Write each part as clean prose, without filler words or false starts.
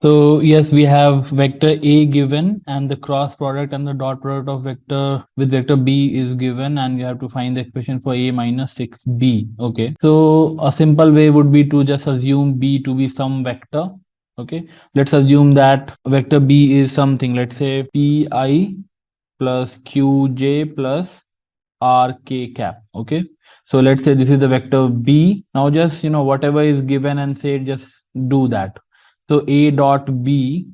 So yes, we have vector A given and the cross product and the dot product of vector with vector B is given, and you have to find the expression for A minus 6B. Okay. So a simple way would be to just assume B to be some vector. Okay. Let's assume that vector B is something, let's say Pi plus Qj plus Rk cap. Okay. So let's say this is the vector B. Now just, whatever is given and say just do that. So A dot B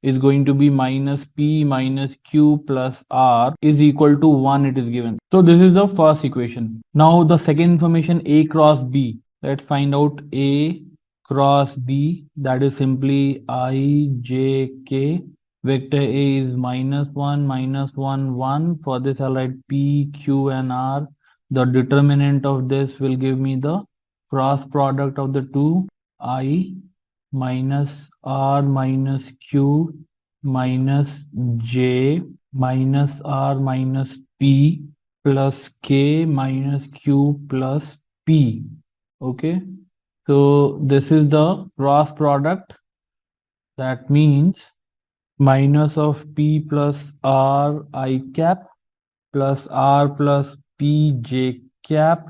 is going to be minus P minus Q plus R is equal to 1, it is given. So this is the first equation. Now the second information, A cross B. Let's find out A cross B, that is simply IJK. Vector A is minus 1, 1. For this I'll write P, Q and R. The determinant of this will give me the cross product of the two, I minus R minus Q minus J minus R minus P plus K minus Q plus P. Okay. So this is the cross product. That means minus of P plus R I cap plus R plus P J cap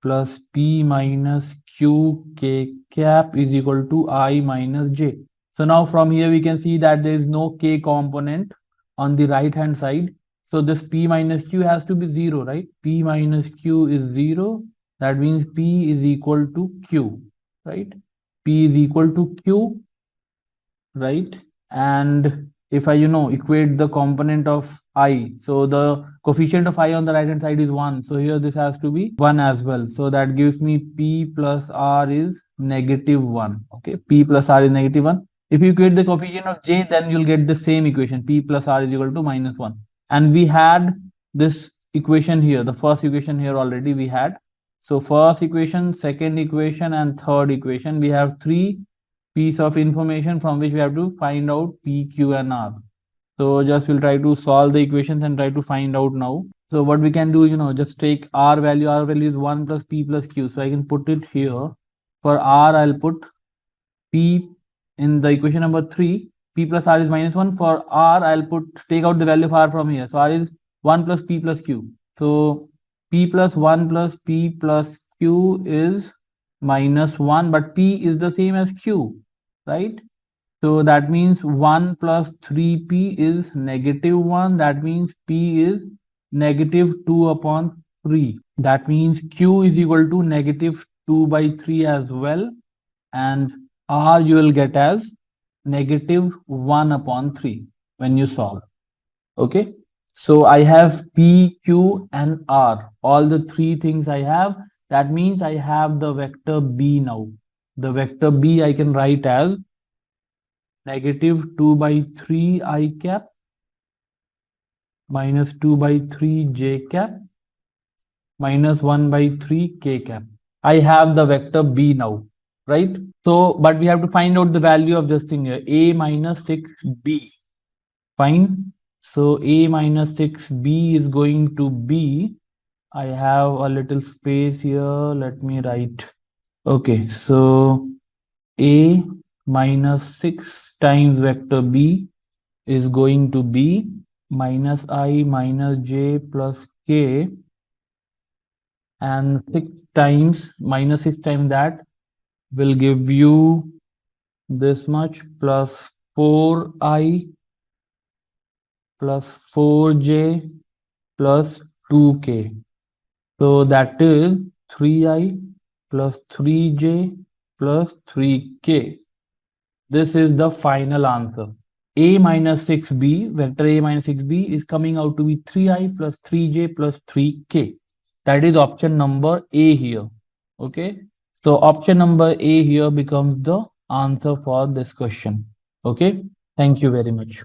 plus P minus Q K cap is equal to I minus J. So now from here we can see that there is no K component on the right hand side. So this P minus Q has to be 0, right? P minus Q is 0. That means P is equal to Q, right? P is equal to Q, right? And if I equate the component of I, so the coefficient of I on the right hand side is 1, so here this has to be 1 as well. So that gives me P plus R is negative 1. Okay, P plus R is negative 1. If you equate the coefficient of J, then you'll get the same equation, P plus R is equal to minus 1. And we had this equation here, the first equation here already we had. So first equation, second equation and third equation, we have three piece of information from which we have to find out P, Q and R. So just we'll try to solve the equations and try to find out now. So what we can do, just take R value is 1 plus P plus Q. So I can put it here. For R, I'll put P in the equation number 3. P plus R is minus 1. For R, I'll take out the value of R from here. So R is 1 plus P plus Q. So P plus 1 plus P plus Q is minus 1, but P is the same as Q, right? So that means 1 plus 3P is negative 1. That means P is negative 2 upon 3. That means Q is equal to negative 2 by 3 as well. And R you will get as negative 1 upon 3 when you solve. Okay. So I have P, Q and R. All the three things I have. That means I have the vector B now. The vector B I can write as negative 2 by 3 I cap minus 2 by 3 J cap minus 1 by 3 K cap. I have the vector B now, right? So, but we have to find out the value of this thing here, A minus 6B. Fine. So A minus 6B is going to be, I have a little space here. Let me write. Okay. So A minus 6 times vector B is going to be minus I minus J plus K, and minus 6 times that will give you this much plus 4I plus 4J plus 2K. So that is 3I plus 3J plus 3K. This is the final answer. A minus 6B, vector A minus 6B is coming out to be 3I plus 3J plus 3K. That is option number A here. Okay. So option number A here becomes the answer for this question. Okay. Thank you very much.